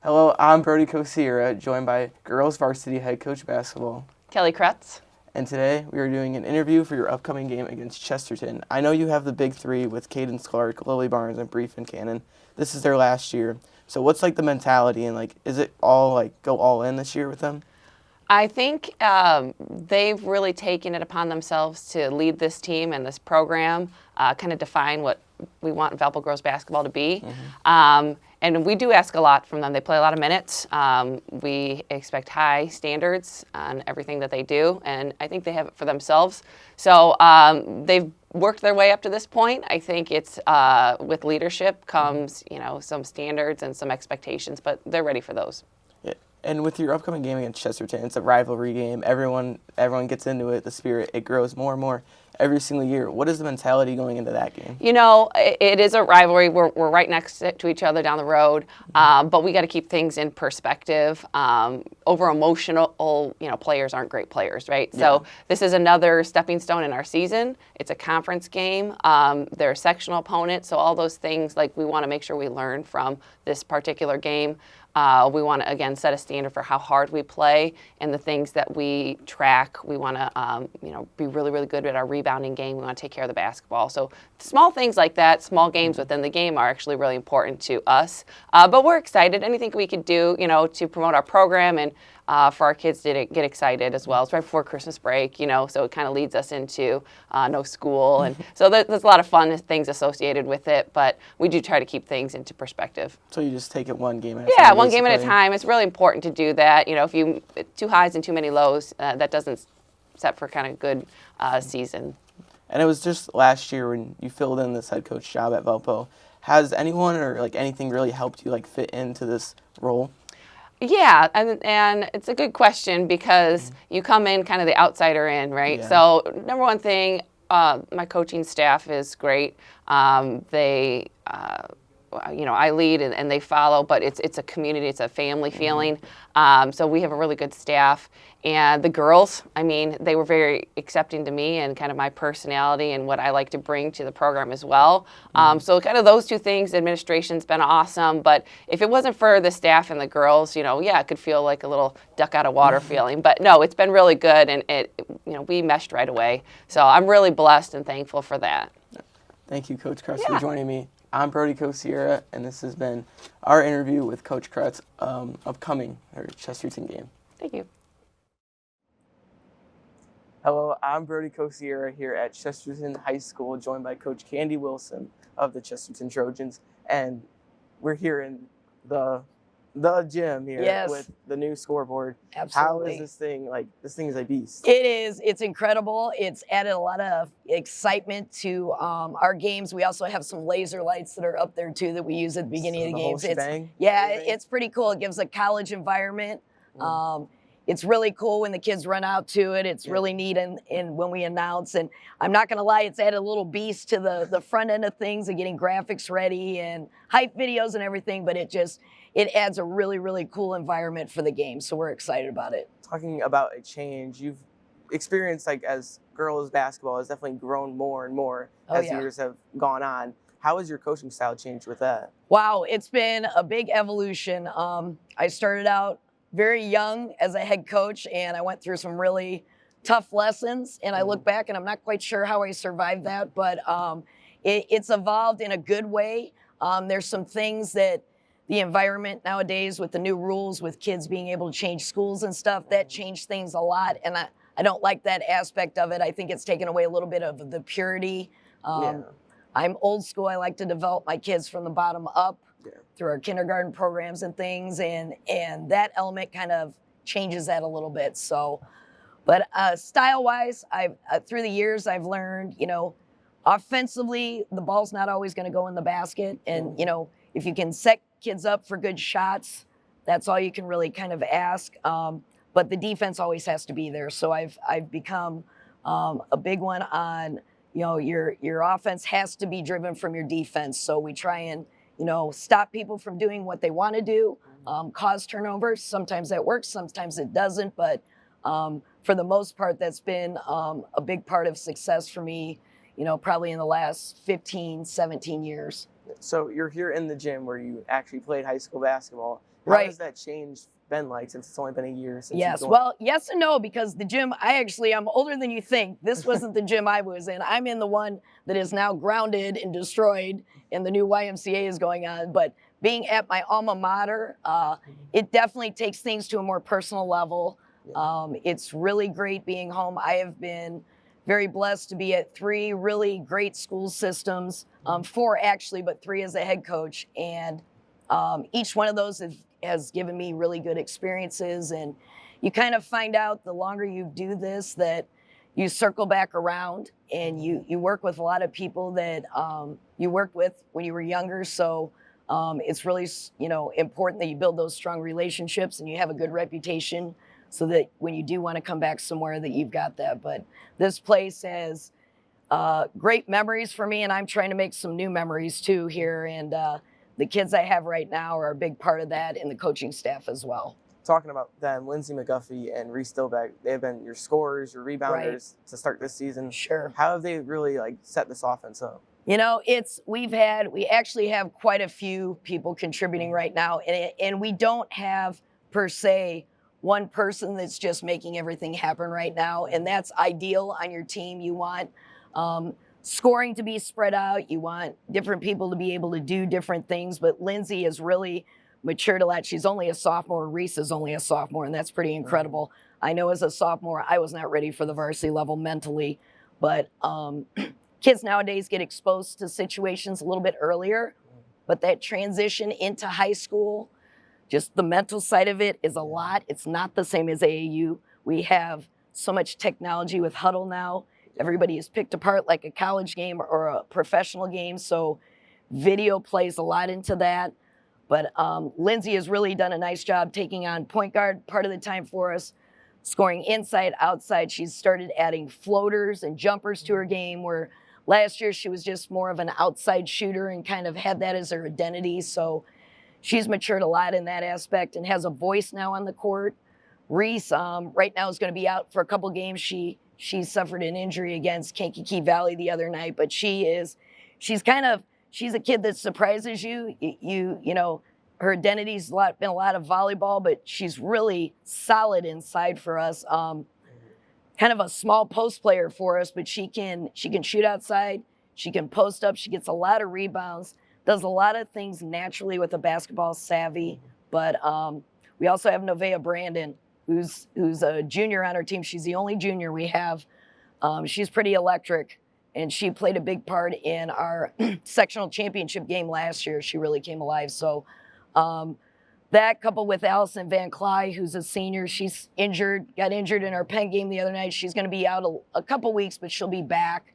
Hello, I'm Brody Kosiara, joined by girls varsity head coach basketball, Kelly Kratz. and today we are doing an interview for your upcoming game against Chesterton. I know you have the big three with Cadence Clark, Lily Barnes, and Bree Cannon. This is their last year. So what's the mentality, and is it all go all in this year with them? I think they've really taken it upon themselves to lead this team and this program, kind of define what we want Valpo girls basketball to be. And we do ask a lot from them. They play a lot of minutes. We expect high standards on everything that they do, and I think they have it for themselves. So they've worked their way up to this point. I think it's with leadership comes, some standards and some expectations, but they're ready for those. And with your upcoming game against Chesterton, it's a rivalry game. Everyone gets into it. The spirit, it grows more and more every single year. What is the mentality going into that game? It is a rivalry. We're right next to each other down the road, but we got to keep things in perspective. Over emotional, players aren't great players, right? Yeah. So this is another stepping stone in our season. It's a conference game. They're a sectional opponent, so all those things, we want to make sure we learn from this particular game. We want to, again, set a standard for how hard we play and the things that we track. We want to, be really, really good at our rebounding game. We want to take care of the basketball. So small things like that, small games within the game are actually really important to us. But we're excited. Anything we could do, to promote our program and for our kids to get excited as well. It's right before Christmas break, so it kind of leads us into no school. And so there's a lot of fun things associated with it, but we do try to keep things into perspective. So you just take it one game at a time? Yeah, one game at a time. It's really important to do that. If you too highs and too many lows, that doesn't set for kind of good season. And it was just last year when you filled in this head coach job at Valpo. Has anyone or anything really helped you fit into this role? Yeah, and it's a good question because you come in kind of the outsider in, right? Yeah. So number one thing, my coaching staff is great. They, I lead and they follow, but it's a community, it's a family feeling. So we have a really good staff. And the girls, they were very accepting to me and kind of my personality and what I like to bring to the program as well. So kind of those two things, administration's been awesome. But if it wasn't for the staff and the girls, it could feel like a little duck out of water feeling. But no, it's been really good, and we meshed right away. So I'm really blessed and thankful for that. Thank you, Coach Kratz, for joining me. I'm Brody Kosiara, and this has been our interview with Coach Kratz, upcoming Chesterton game. Thank you. Hello, I'm Brody Kosiara here at Chesterton High School, joined by Coach Candi Wilson of the Chesterton Trojans, and we're here in the gym here with the new scoreboard. Absolutely. How is this thing? This thing is a beast. It is. It's incredible. It's added a lot of excitement to our games. We also have some laser lights that are up there too that we use at the beginning of the games. It's pretty cool. It gives a college environment. It's really cool when the kids run out to it. It's really neat and when we announce. And I'm not going to lie, it's added a little beast to the front end of things and getting graphics ready and hype videos and everything. But it adds a really, really cool environment for the game. So we're excited about it. Talking about a change, you've experienced as girls basketball has definitely grown more and more as years have gone on. How has your coaching style changed with that? Wow, it's been a big evolution. I started out very young as a head coach, and I went through some really tough lessons. And I look back, and I'm not quite sure how I survived that, but it's evolved in a good way. There's some things that the environment nowadays with the new rules, with kids being able to change schools and stuff, that changed things a lot. And I don't like that aspect of it. I think it's taken away a little bit of the purity. I'm old school. I like to develop my kids from the bottom up. Through our kindergarten programs and things, and that element kind of changes that a little bit. So, but style-wise, through the years I've learned, offensively the ball's not always going to go in the basket, and if you can set kids up for good shots, that's all you can really kind of ask. But the defense always has to be there. So I've become a big one on your offense has to be driven from your defense. So we try and stop people from doing what they want to do, cause turnovers. Sometimes that works, sometimes it doesn't. But for the most part, that's been a big part of success for me, probably in the last 15, 17 years. So you're here in the gym where you actually played high school basketball. How Right. has that change been like since it's only been a year since Yes. you've Well, yes and no, because the gym, I'm older than you think. This wasn't the gym I was in. I'm in the one that is now grounded and destroyed, and the new YMCA is going on. But being at my alma mater, it definitely takes things to a more personal level. It's really great being home. I have been very blessed to be at 3 really great school systems, 4 actually, but 3 as a head coach. And each one of those has given me really good experiences. And you kind of find out the longer you do this that you circle back around, and you work with a lot of people that you worked with when you were younger. So it's really, important that you build those strong relationships and you have a good reputation, so that when you do want to come back somewhere that you've got that. But this place has great memories for me, and I'm trying to make some new memories too here. And the kids I have right now are a big part of that, and the coaching staff as well. talking about them, Lindsay McGuffey and Reese Stillbeck, they have been your scorers, your rebounders to start this season. Sure. How have they really set this offense up? We actually have quite a few people contributing right now, and we don't have per se one person that's just making everything happen right now, and that's ideal on your team. You want scoring to be spread out. You want different people to be able to do different things, but Lindsay has really matured a lot. She's only a sophomore. Reese is only a sophomore, and that's pretty incredible. I know as a sophomore, I was not ready for the varsity level mentally, but kids nowadays get exposed to situations a little bit earlier, but that transition into high school, just the mental side of it is a lot. It's not the same as AAU. We have so much technology with Huddle now. Everybody is picked apart like a college game or a professional game, so video plays a lot into that. But Lindsay has really done a nice job taking on point guard part of the time for us, scoring inside, outside. She's started adding floaters and jumpers to her game, where last year she was just more of an outside shooter and kind of had that as her identity. So she's matured a lot in that aspect and has a voice now on the court. Reese right now is going to be out for a couple games. She suffered an injury against Kankakee Valley the other night, but she's a kid that surprises you. You know, her identity's been a lot of volleyball, but she's really solid inside for us. Kind of a small post player for us, but she can shoot outside. She can post up. She gets a lot of rebounds. Does a lot of things naturally with a basketball savvy. But we also have Nevaeh Brandon, who's a junior on our team. She's the only junior we have. She's pretty electric, and she played a big part in our sectional championship game last year. She really came alive. So that coupled with Allison Van Cly, who's a senior, got injured in our Penn game the other night. She's going to be out a couple weeks, but she'll be back.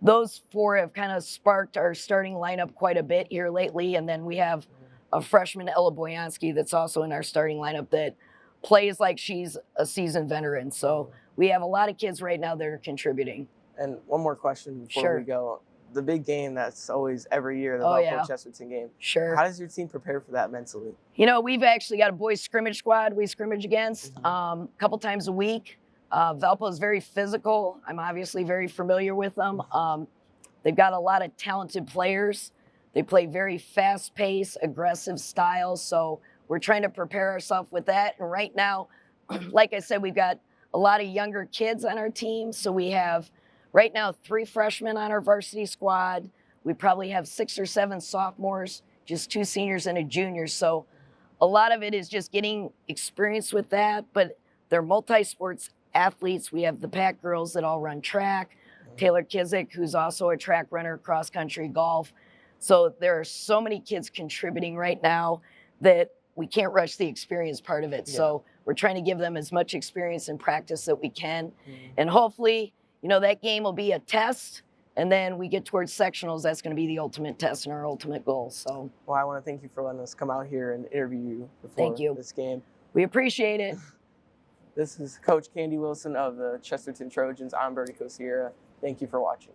Those 4 have kind of sparked our starting lineup quite a bit here lately. And then we have a freshman, Ella Boyansky, that's also in our starting lineup that plays like she's a seasoned veteran. So we have a lot of kids right now that are contributing. And one more question before we go. The big game that's always every year, the Valpo Chesterton game. Sure. How does your team prepare for that mentally? We've actually got a boys scrimmage squad we scrimmage against a couple times a week. Valpo is very physical. I'm obviously very familiar with them. They've got a lot of talented players. They play very fast-paced, aggressive styles. So we're trying to prepare ourselves with that. And right now, like I said, we've got a lot of younger kids on our team. So we have right now 3 freshmen on our varsity squad. We probably have 6 or 7 sophomores, just 2 seniors and a junior. So a lot of it is just getting experience with that. But they're multi-sports athletes. We have the Pack girls that all run track. Taylor Kizik, who's also a track runner, cross country, golf. So there are so many kids contributing right now that we can't rush the experience part of it. Yeah. So we're trying to give them as much experience and practice that we can. And hopefully, that game will be a test, and then we get towards sectionals. That's going to be the ultimate test and our ultimate goal. So, well, I want to thank you for letting us come out here and interview you before this game. We appreciate it. This is Coach Candi Wilson of the Chesterton Trojans. I'm Brody Kosiara. Thank you for watching.